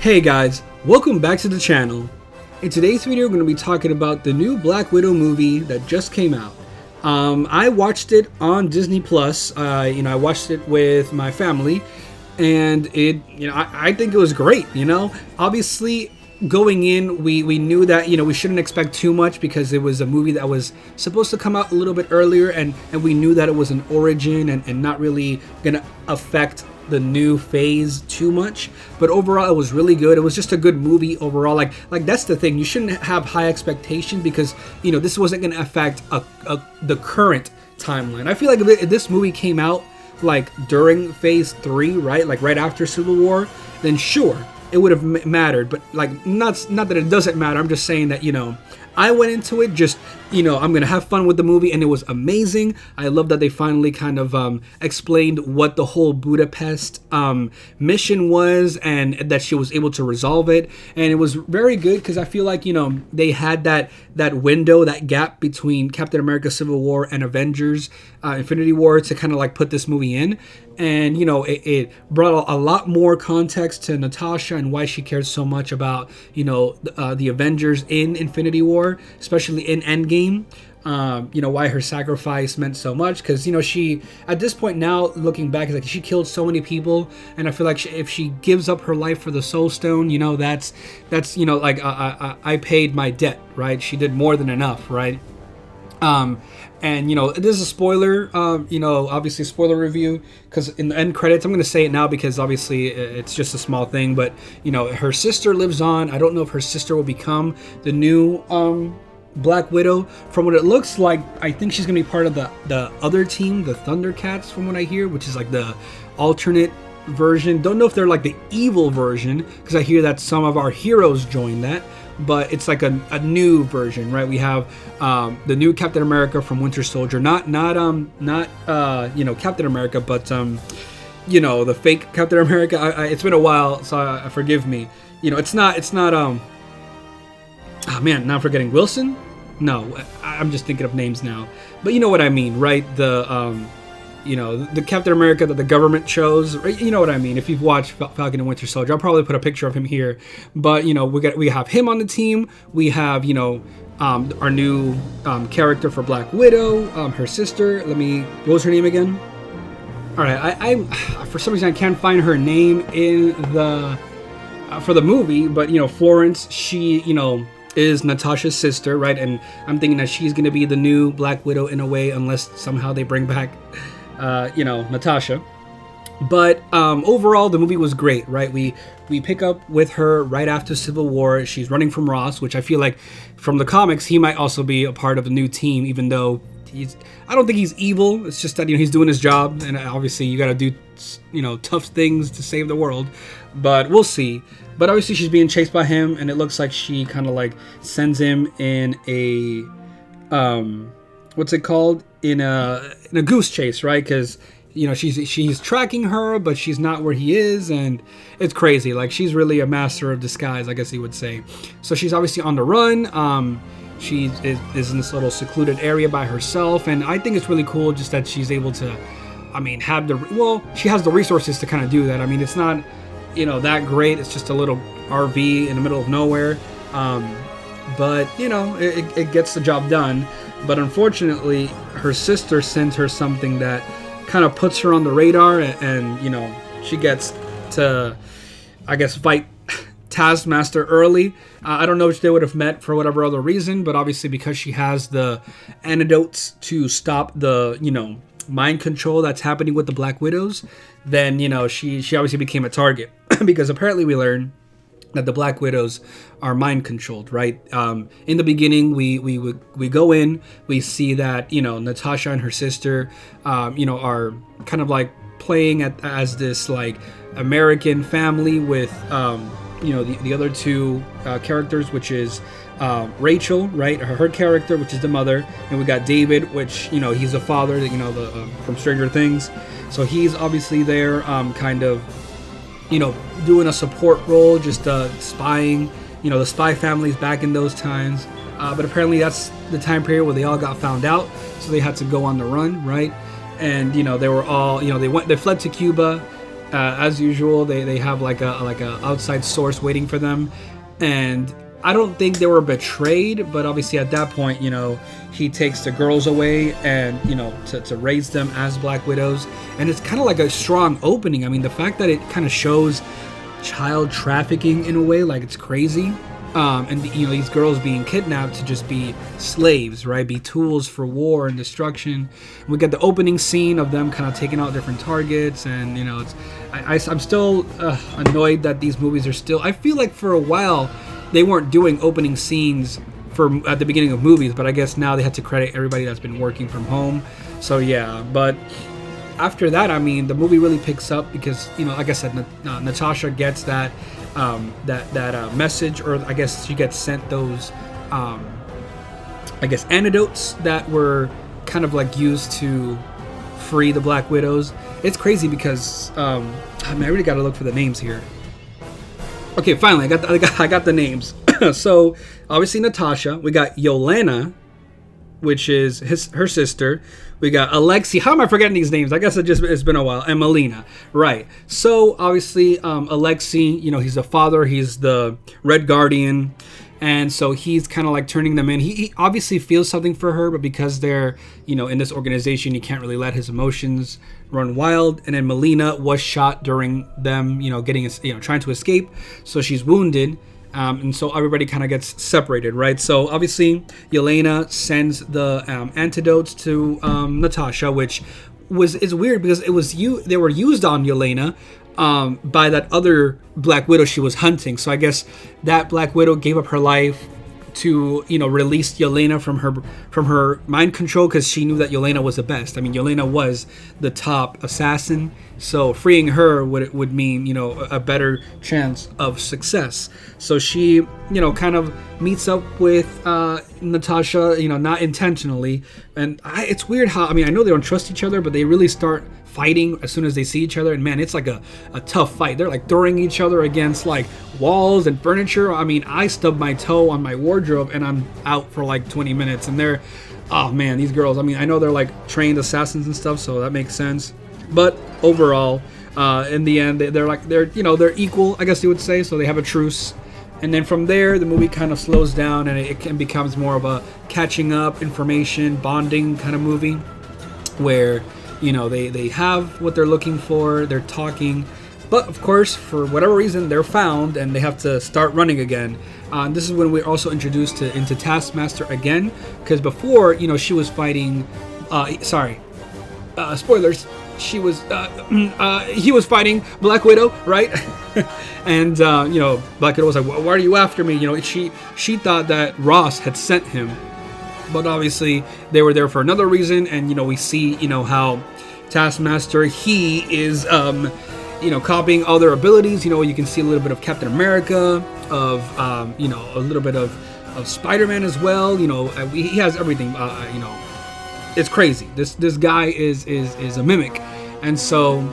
Hey guys, welcome back to the channel. In today's video, we're going to be talking about the new Black Widow movie that just came out. I watched it on Disney Plus. I watched it with my family, and I think it was great. Obviously, going in, we knew that we shouldn't expect too much because it was a movie that was supposed to come out a little bit earlier, and we knew that it was an origin and not really gonna affect the new phase too much. But overall, it was really good. It was just a good movie overall. Like that's the thing, you shouldn't have high expectations because this wasn't going to affect the current timeline. I feel like if this movie came out like during phase 3, right, like right after Civil War, then sure, it would have mattered. But like not that it doesn't matter. I'm just saying that I went into it just, I'm going to have fun with the movie, and it was amazing. I love that they finally kind of explained what the whole Budapest mission was, and that she was able to resolve it. And it was very good because I feel like, they had that window, that gap between Captain America Civil War and Avengers Infinity War to kind of like put this movie in. And, it brought a lot more context to Natasha and why she cares so much about, the Avengers in Infinity War, especially in Endgame. Why her sacrifice meant so much, because she, at this point now looking back, is like she killed so many people, and I feel like if she gives up her life for the Soul Stone, that's like I paid my debt, right? She did more than enough, right? And this is a spoiler, obviously a spoiler review, because in the end credits, I'm going to say it now because obviously it's just a small thing, but her sister lives on. I don't know if her sister will become the new Black Widow. From what it looks like, I think she's going to be part of the other team, the Thundercats, from what I hear, which is like the alternate version. Don't know if they're like the evil version, because I hear that some of our heroes joined that. But it's like a new version, right? We have the new Captain America from Winter Soldier, not Captain America, but the fake Captain America. It's been a while, so forgive me. It's not. Oh man, now I'm forgetting Wilson. No, I'm just thinking of names now. But you know what I mean, right? The Captain America that the government chose, right? You know what I mean. If you've watched Falcon and Winter Soldier, I'll probably put a picture of him here. But we have him on the team. We have our new character for Black Widow, her sister. What was her name again? All right, I for some reason I can't find her name in for the movie, but Florence, she is Natasha's sister, right? And I'm thinking that she's gonna be the new Black Widow in a way, unless somehow they bring back Natasha. But overall, the movie was great, right? We pick up with her right after Civil War. She's running from Ross, which I feel like from the comics, he might also be a part of the new team, even though I don't think he's evil. It's just that he's doing his job, and obviously you got to do tough things to save the world. But we'll see. But obviously she's being chased by him, and it looks like she kind of like sends him in a what's it called? In a goose chase, right? Because she's tracking her, but she's not where he is, and it's crazy. Like, she's really a master of disguise, I guess you would say. So she's obviously on the run. She is in this little secluded area by herself, and I think it's really cool just that she's able to, she has the resources to kind of do that. I mean, it's not that great. It's just a little RV in the middle of nowhere, but it gets the job done. But unfortunately, her sister sends her something that kind of puts her on the radar, and she gets to, I guess, fight Taskmaster early. I don't know if they would have met for whatever other reason, but obviously because she has the antidotes to stop the mind control that's happening with the Black Widows, then she obviously became a target because apparently we learn that the Black Widows are mind controlled, right? In the beginning, we go in, we see that Natasha and her sister, are kind of like playing as this like American family with the other two characters, which is Rachel, right? Her character, which is the mother, and we got David, which he's the father, from Stranger Things. So he's obviously there, kind of doing a support role, just spying. The spy families back in those times. But apparently that's the time period where they all got found out, so they had to go on the run, right? And they were all, they fled to Cuba, As usual, they have like a outside source waiting for them, and I don't think they were betrayed, but obviously at that point, he takes the girls away and, to raise them as Black Widows. And it's kind of like a strong opening. I mean, the fact that it kind of shows child trafficking in a way, like it's crazy. And, these girls being kidnapped to just be slaves, right? Be tools for war and destruction. And we get the opening scene of them kind of taking out different targets. And, I'm still annoyed that these movies are still, I feel like for a while, they weren't doing opening scenes at the beginning of movies, but I guess now they had to credit everybody that's been working from home. So yeah, but after that, I mean, the movie really picks up because, like I said, Natasha gets that message, or I guess she gets sent those, antidotes that were kind of like used to free the Black Widows. It's crazy because, I really got to look for the names here. Okay, finally, I got the names. So, obviously Natasha. We got Yelena, which is her sister. We got Alexei. How am I forgetting these names? I guess it's been a while. And Melina. Right. So, obviously, Alexei, he's the father. He's the Red Guardian. And so he's kind of like turning them in. He obviously feels something for her, but because they're, in this organization, he can't really let his emotions run wild. And then Melina was shot during them, trying to escape. So she's wounded. And so everybody kind of gets separated, right? So obviously, Yelena sends the antidotes to Natasha, which is weird because they were used on Yelena by that other Black Widow she was hunting. So I guess that Black Widow gave up her life to release Yelena from her mind control because she knew that Yelena was the best. I mean, Yelena was the top assassin, so freeing her would mean a better chance of success. So she kind of meets up with Natasha, not intentionally, and it's weird how, I mean, I know they don't trust each other, but they really start fighting as soon as they see each other, and man, it's like a tough fight. They're like throwing each other against like walls and furniture. I mean, I stubbed my toe on my wardrobe and I'm out for like 20 minutes, and oh man, these girls, I mean, I know they're like trained assassins and stuff, so that makes sense, but overall, in the end, they're equal, I guess you would say. So they have a truce, and then from there the movie kind of slows down and it becomes more of a catching up, information, bonding kind of movie where they have what they're looking for, they're talking, but of course, for whatever reason, they're found and they have to start running again. This is when we're also introduced into Taskmaster again, because before, she was fighting, spoilers, he was fighting Black Widow, right? And, Black Widow was like, why are you after me? She thought that Ross had sent him. But obviously, they were there for another reason, and we see how Taskmaster, he is copying all their abilities. You can see a little bit of Captain America, of a little bit of Spider-Man as well. He has everything. It's crazy. This guy is a mimic, and so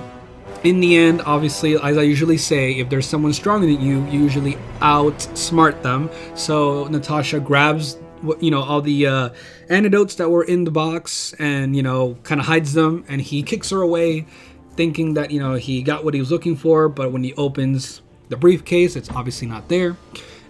in the end, obviously, as I usually say, if there's someone stronger than you, you usually outsmart them. So Natasha grabs all the antidotes that were in the box and kind of hides them, and he kicks her away thinking that he got what he was looking for, but when he opens the briefcase, it's obviously not there.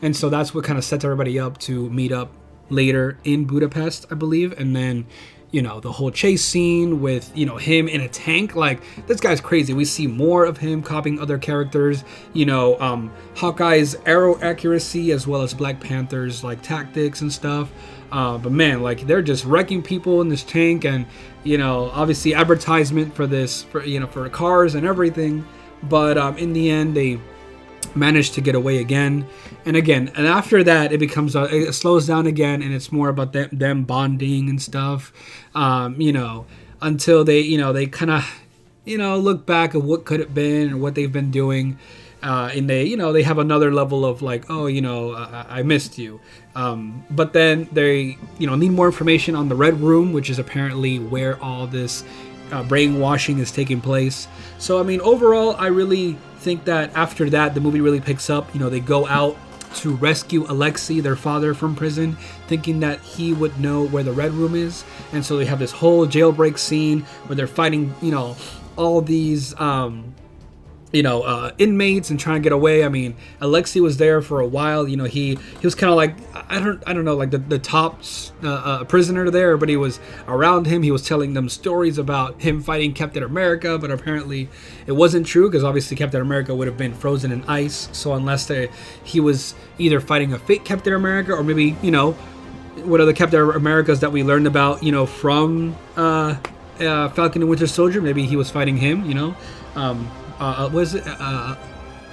And so that's what kind of sets everybody up to meet up later in Budapest, I believe. And then the whole chase scene with him in a tank, like, this guy's crazy. We see more of him copying other characters, Hawkeye's arrow accuracy as well as Black Panther's like tactics and stuff. But man, like, they're just wrecking people in this tank, and obviously advertisement for this, for cars and everything. But in the end, they managed to get away again and after that it becomes it slows down again, and it's more about them bonding and stuff, until they kind of look back at what could have been or what they've been doing, and they have another level of like, oh, I missed you, but then they need more information on the Red Room, which is apparently where all this brainwashing is taking place. So I mean, overall, I really think that after that the movie really picks up. They go out to rescue Alexei, their father, from prison, thinking that he would know where the Red Room is. And so they have this whole jailbreak scene where they're fighting all these inmates and trying to get away. I mean, Alexei was there for a while. He was kind of like, I don't know, like the top prisoner there. Everybody was around him. He was telling them stories about him fighting Captain America, but apparently it wasn't true, because obviously Captain America would have been frozen in ice. So unless he was either fighting a fake Captain America, or maybe what are the Captain Americas that we learned about from Falcon and Winter Soldier, maybe he was fighting him. Was it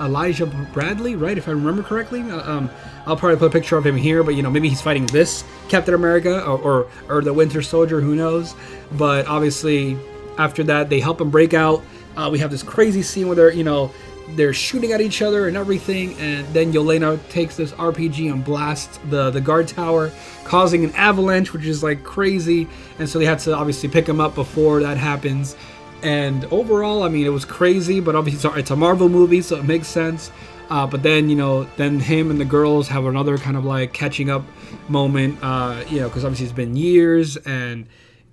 Elijah Bradley, right? If I remember correctly. I'll probably put a picture of him here, but maybe he's fighting this Captain America or the Winter Soldier, who knows? But obviously, after that, they help him break out. We have this crazy scene where they're shooting at each other and everything, and then Yelena takes this RPG and blasts the guard tower, causing an avalanche, which is like crazy. And so they had to obviously pick him up before that happens. And overall, I mean, it was crazy, but obviously it's a Marvel movie, so it makes sense. But then, then him and the girls have another kind of like catching up moment, because obviously it's been years, and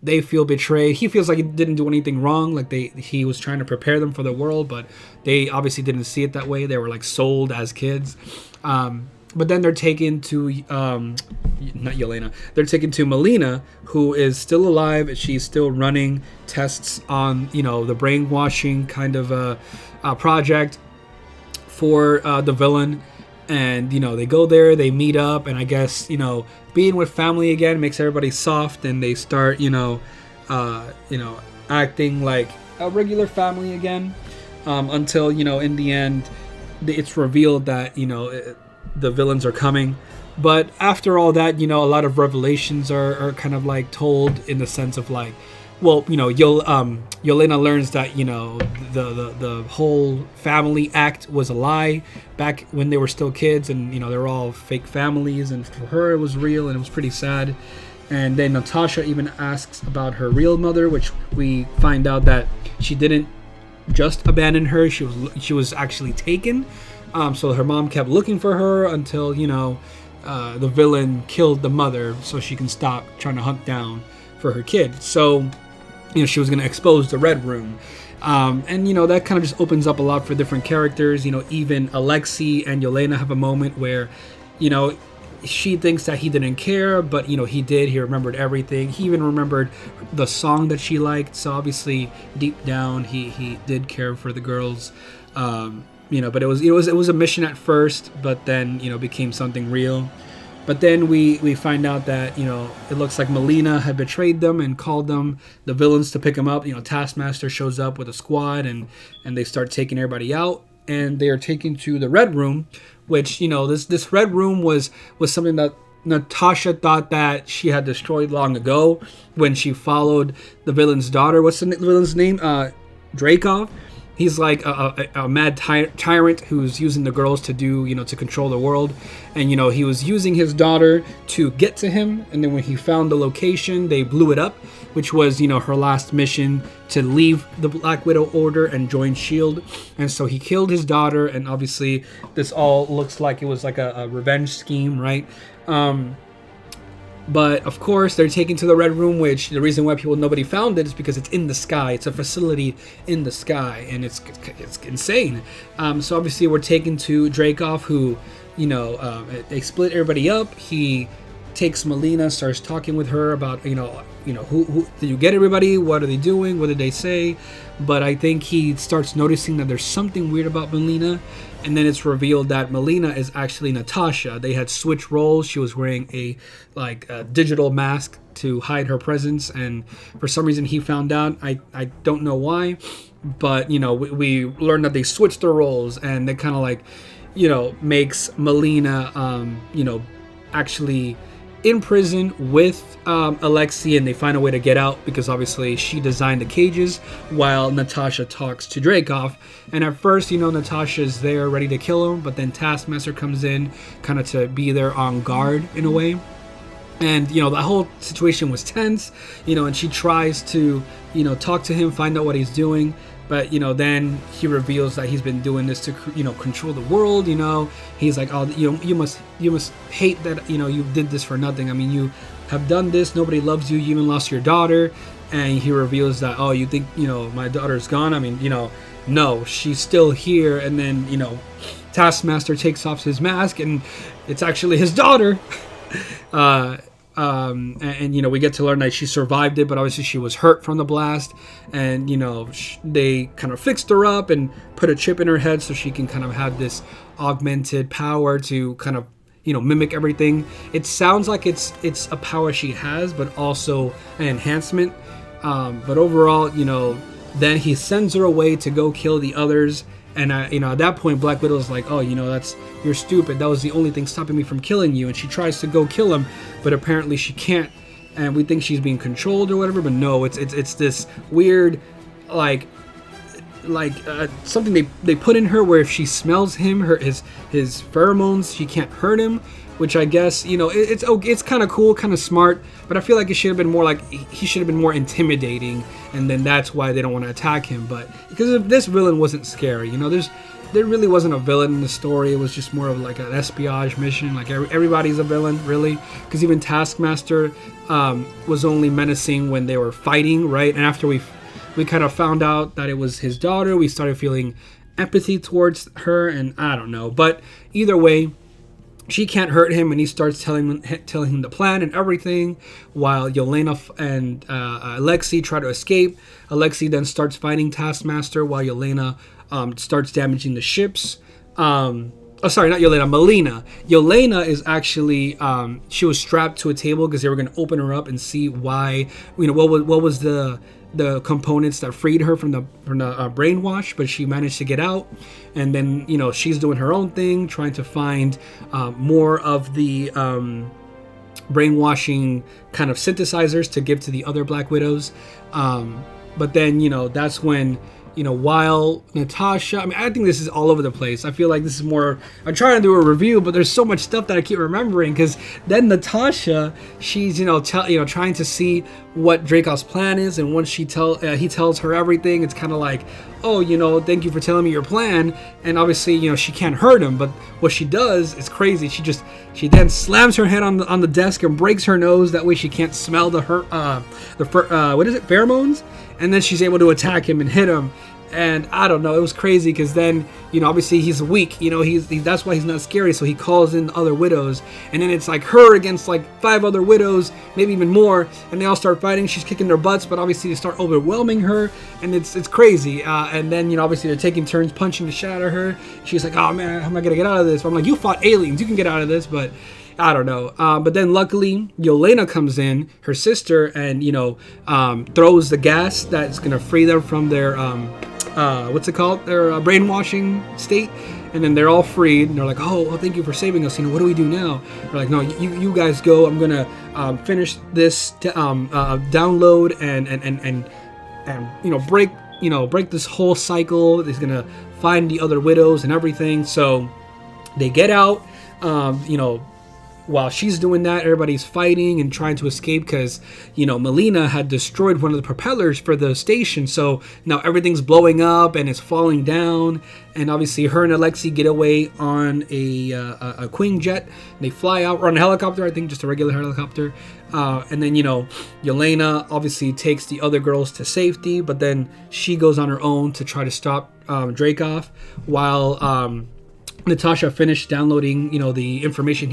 they feel betrayed. He feels like he didn't do anything wrong, like he was trying to prepare them for the world, but they obviously didn't see it that way. They were like sold as kids. But then they're taken to, not Yelena, they're taken to Melina, who is still alive. She's still running tests on, the brainwashing kind of project for the villain. And, they go there, they meet up, and I guess, being with family again makes everybody soft, and they start, acting like a regular family again, until, in the end, it's revealed that, the villains are coming. But after all that, a lot of revelations are kind of like told, in the sense of like, well, Yelena learns that, the whole family act was a lie back when they were still kids, and, they're all fake families, and for her it was real, and it was pretty sad. And then Natasha even asks about her real mother, which we find out that she didn't just abandon her, she was actually taken. So her mom kept looking for her until, the villain killed the mother, so she can stop trying to hunt down for her kid. So, she was going to expose the Red Room. And, that kind of just opens up a lot for different characters. Even Alexei and Yelena have a moment where, she thinks that he didn't care, but, he did. He remembered everything. He even remembered the song that she liked. So obviously, deep down, he did care for the girls. But it was a mission at first, but then, became something real. But then we find out that, it looks like Melina had betrayed them and called them the villains to pick them up. Taskmaster shows up with a squad, and they start taking everybody out, and they are taken to the Red Room, which, this Red Room was something that Natasha thought that she had destroyed long ago when she followed the villain's daughter. What's the villain's name? Dreykov. He's like a mad tyrant who's using the girls to to control the world. And, he was using his daughter to get to him. And then when he found the location, they blew it up, which was, her last mission to leave the Black Widow Order and join S.H.I.E.L.D. And so he killed his daughter. And obviously this all looks like it was like a revenge scheme, right? But of course, they're taken to the Red Room, which the reason why nobody found it is because it's in the sky. It's a facility in the sky, and it's insane. So obviously, we're taken to Dreykov, who, they split everybody up. He takes Melina, starts talking with her about, who did you get everybody? What are they doing? What did they say? But I think he starts noticing that there's something weird about Melina. And then it's revealed that Melina is actually Natasha. They had switched roles. She was wearing a digital mask to hide her presence, and for some reason he found out. I don't know why, but we learned that they switched their roles, and they kind of like makes Melina actually in prison with Alexei, and they find a way to get out because obviously she designed the cages while Natasha talks to Dreykov. And at first, Natasha's there ready to kill him, but then Taskmaster comes in kind of to be there on guard in a way. And, the whole situation was tense, and she tries to, talk to him, find out what he's doing. But, then he reveals that he's been doing this to, control the world. He's like, oh, you must hate that, you did this for nothing. I mean, you have done this. Nobody loves you. You even lost your daughter. And he reveals that, oh, you think, my daughter's gone? I mean, no, she's still here. And then, you know, Taskmaster takes off his mask, and it's actually his daughter. And you know, we get to learn that she survived it, but obviously she was hurt from the blast. And you know, they kind of fixed her up and put a chip in her head so she can kind of have this augmented power to kind of, you know, mimic everything. It sounds like it's a power she has, but also an enhancement. But overall, you know, then he sends her away to go kill the others. And you know, at that point, Black Widow's like, oh, you know, you're stupid. That was the only thing stopping me from killing you. And she tries to go kill him, but apparently she can't. And we think she's being controlled or whatever. But no, it's this weird, like something they put in her where if she smells him, his pheromones, she can't hurt him. Which I guess, you know, it's kind of cool, kind of smart, but I feel like it should have been more like he should have been more intimidating, and then that's why they don't want to attack him. But because if this villain wasn't scary, you know, there really wasn't a villain in the story. It was just more of like an espionage mission. Like everybody's a villain, really, because even Taskmaster was only menacing when they were fighting, right? And after we kind of found out that it was his daughter, we started feeling empathy towards her, and I don't know. But either way, she can't hurt him, and he starts telling him the plan and everything, while Yelena and Alexei try to escape. Alexei then starts fighting Taskmaster, while Yelena starts damaging the ships. Oh, sorry, not Yelena, Melina. Yelena is actually, she was strapped to a table because they were going to open her up and see why, you know, what was the components that freed her from the brainwash, but she managed to get out. And then, you know, she's doing her own thing, trying to find more of the brainwashing kind of synthesizers to give to the other Black Widows. But then, you know, that's when, you know, while Natasha, I mean, I think this is all over the place. I feel like this is more, I'm trying to do a review, but there's so much stuff that I keep remembering, because then Natasha, she's, you know, trying to see what Dreykov's plan is, and once he tells her everything, it's kind of like, oh, you know, thank you for telling me your plan. And obviously, you know, she can't hurt him, but what she does is crazy. She then slams her head on the desk and breaks her nose. That way she can't smell the pheromones. And then she's able to attack him and hit him. And I don't know, it was crazy, because then, you know, obviously he's weak, you know, that's why he's not scary. So he calls in other widows, and then it's like her against like 5 other widows, maybe even more, and they all start fighting. She's kicking their butts, but obviously they start overwhelming her, and it's crazy. And then, you know, obviously they're taking turns punching the shit out of her. She's like, oh man, how am I gonna get out of this? But I'm like, you fought aliens, you can get out of this. But I don't know. But then luckily, Yelena comes in, her sister, and, you know, throws the gas that's going to free them from their, what's it called? Their brainwashing state. And then they're all freed. And they're like, oh, well, thank you for saving us. You know, what do we do now? They're like, no, you guys go. I'm going to finish this download and, you know, break this whole cycle. He's going to find the other widows and everything. So they get out, you know. While she's doing that, everybody's fighting and trying to escape because, you know, Melina had destroyed one of the propellers for the station. So now everything's blowing up and it's falling down. And obviously her and Alexei get away on a Queen jet. They fly out, or on a helicopter, I think, just a regular helicopter. And then, you know, Yelena obviously takes the other girls to safety, but then she goes on her own to try to stop Dreykov, while Natasha finished downloading, you know, the information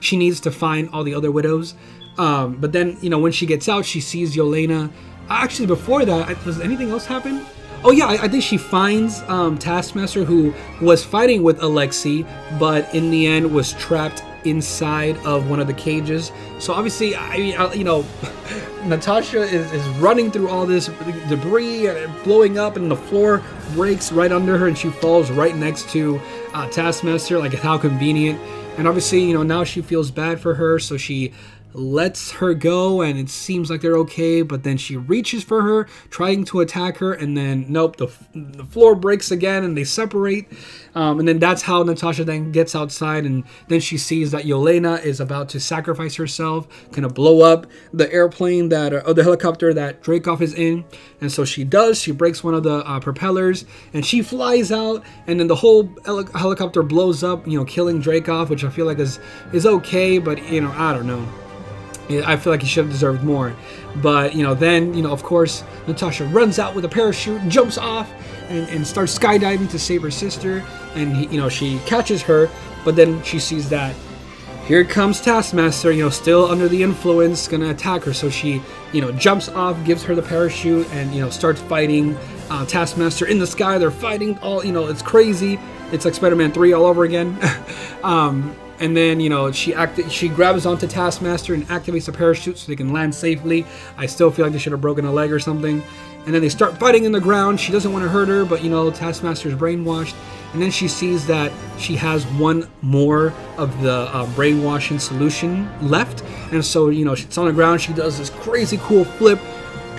she needs to find all the other widows. But then, you know, when she gets out, she sees Yelena. Actually, before that, does anything else happen? Oh yeah, I think she finds Taskmaster, who was fighting with Alexei, but in the end was trapped inside of one of the cages. So obviously, you know, Natasha is running through all this debris and blowing up, and the floor breaks right under her, and she falls right next to Taskmaster. Like, how convenient. And obviously, you know, now she feels bad for her, so she lets her go, and it seems like they're okay, but then she reaches for her, trying to attack her, and then nope, the floor breaks again, and they separate. And then that's how Natasha then gets outside, and then she sees that Yelena is about to sacrifice herself, kind of blow up the airplane or the helicopter that Dreykov is in. And so she does. She breaks one of the propellers, and she flies out, and then the whole helicopter blows up, you know, killing Dreykov, which I feel like is okay, but, you know, I don't know. I feel like he should have deserved more. But, then, of course, Natasha runs out with a parachute and jumps off and starts skydiving to save her sister. And, she catches her, but then she sees that here comes Taskmaster, still under the influence, gonna attack her. So she, jumps off, gives her the parachute, and, starts fighting Taskmaster in the sky. They're fighting all, it's crazy. It's like Spider-Man 3 all over again. And then, she grabs onto Taskmaster and activates the parachute so they can land safely. I still feel like they should have broken a leg or something. And then they start fighting in the ground. She doesn't want to hurt her, but, Taskmaster's brainwashed. And then she sees that she has one more of the brainwashing solution left. And so, it's on the ground. She does this crazy cool flip,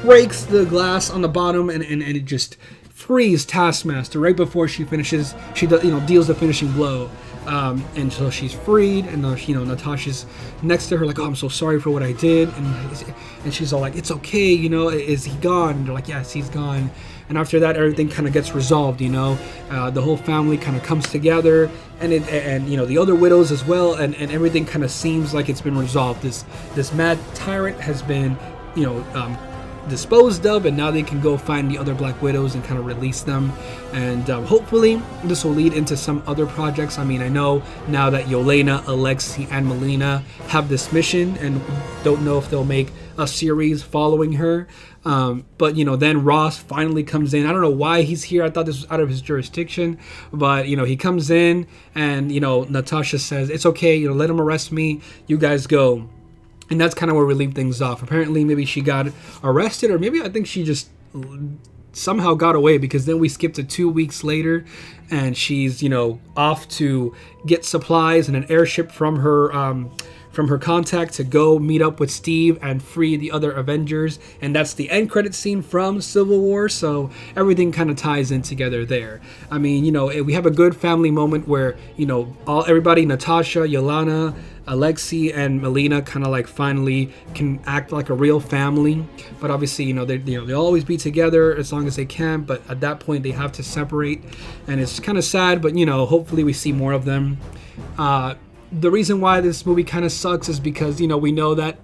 breaks the glass on the bottom, and it just frees Taskmaster right before she finishes. She does, deals the finishing blow. And so she's freed, and Natasha's next to her like, oh, I'm so sorry for what I did, and she's all like, it's okay, is he gone? And they're like, yes, he's gone. And after that, everything kind of gets resolved, the whole family kind of comes together, and the other widows as well, and everything kind of seems like it's been resolved. This mad tyrant has been, disposed of, and now they can go find the other Black Widows and kind of release them. And hopefully this will lead into some other projects. I mean, I know now that Yelena, Alexei, and Melina have this mission, and don't know if they'll make a series following her. But then Ross finally comes in. I don't know why he's here. I thought this was out of his jurisdiction, but he comes in, and Natasha says, it's okay, let him arrest me, you guys go. And that's kind of where we leave things off. Apparently, maybe she got arrested, or maybe I think she just somehow got away, because then we skip to 2 weeks later, and she's, off to get supplies and an airship from her contact to go meet up with Steve and free the other Avengers. And that's the end credit scene from Civil War. So everything kind of ties in together there. I mean, we have a good family moment where, everybody, Natasha, Yelena, Alexei, and Melina kind of like finally can act like a real family. But obviously, they'll always be together as long as they can. But at that point, they have to separate. And it's kind of sad, but, hopefully we see more of them. The reason why this movie kind of sucks is because, we know that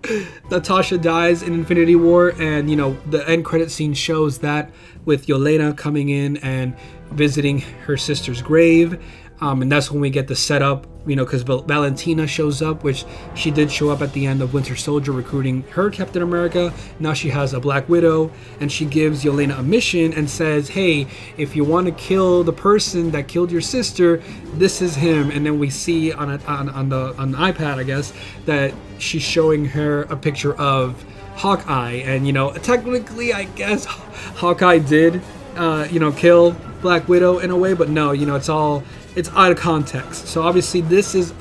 Natasha dies in Infinity War, and, the end credit scene shows that with Yelena coming in and visiting her sister's grave. And that's when we get the setup, because Valentina shows up, which she did show up at the end of Winter Soldier, recruiting her Captain America. Now she has a Black Widow, and she gives Yelena a mission and says, hey, if you want to kill the person that killed your sister, this is him. And then we see on the iPad, I guess, that she's showing her a picture of Hawkeye. And, technically, I guess Hawkeye did, kill Black Widow in a way, but no, it's out of context. So obviously this is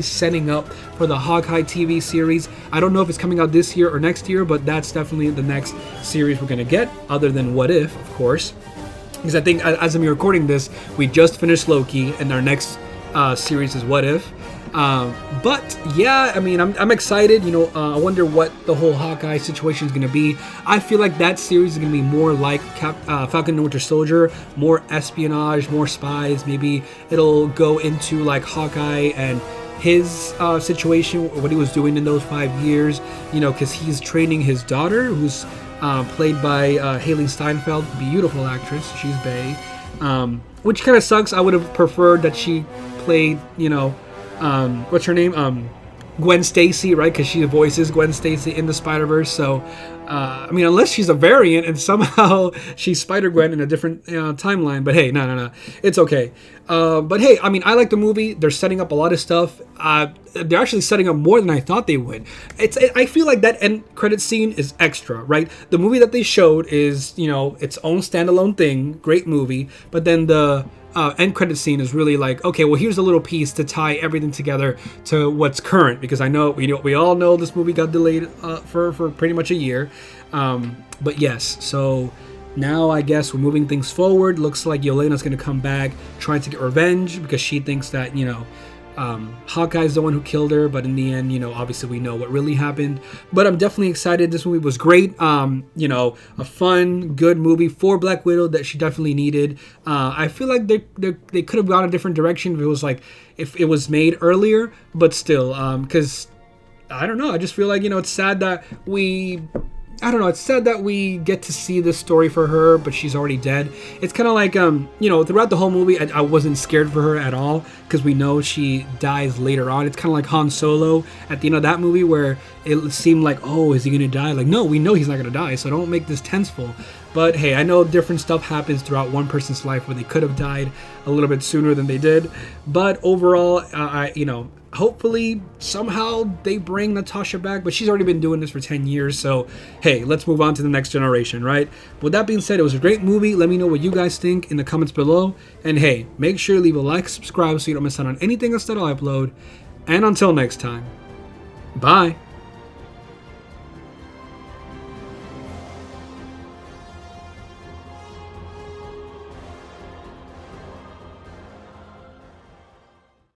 setting up for the Hawkeye TV series. I don't know if it's coming out this year or next year, but that's definitely the next series we're going to get, other than What If, of course. Because I think as I'm recording this, we just finished Loki, and our next series is What If. But yeah, I mean, I'm excited. I wonder what the whole Hawkeye situation is going to be. I feel like that series is going to be more like Falcon and Winter Soldier, more espionage, more spies. Maybe it'll go into like Hawkeye and his situation, what he was doing in those 5 years. Because he's training his daughter, who's played by Haley Steinfeld, beautiful actress. She's bae, which kind of sucks. I would have preferred that she played, what's her name? Gwen Stacy, right? Because she voices Gwen Stacy in the Spider-Verse. So, I mean, unless she's a variant and somehow she's Spider-Gwen in a different timeline. But hey, no. It's okay. But hey, I mean, I like the movie. They're setting up a lot of stuff. They're actually setting up more than I thought they would. I feel like that end credit scene is extra, right? The movie that they showed is, its own standalone thing. Great movie. But then the end credit scene is really like, okay, well, here's a little piece to tie everything together to what's current, because I know we all know this movie got delayed for pretty much a year, but yes, so now I guess we're moving things forward. Looks like Yelena's gonna come back trying to get revenge, because she thinks that Hawkeye's the one who killed her, but in the end, obviously we know what really happened. But I'm definitely excited. This movie was great. A fun, good movie for Black Widow that she definitely needed. I feel like they could have gone a different direction if it was made earlier, but still, because I don't know. I just feel like, it's sad that I don't know. It's sad that we get to see this story for her, but she's already dead. It's kind of like, throughout the whole movie, I wasn't scared for her at all because we know she dies later on. It's kind of like Han Solo at the end of that movie where it seemed like, oh, is he going to die? Like, no, we know he's not going to die, so don't make this tenseful. But hey, I know different stuff happens throughout one person's life where they could have died a little bit sooner than they did. But overall, hopefully somehow they bring Natasha back, but she's already been doing this for 10 years, so hey, let's move on to the next generation, right? With that being said, it was a great movie. Let me know what you guys think in the comments below, and hey, make sure to leave a like, subscribe so you don't miss out on anything else that I upload, and until next time, bye.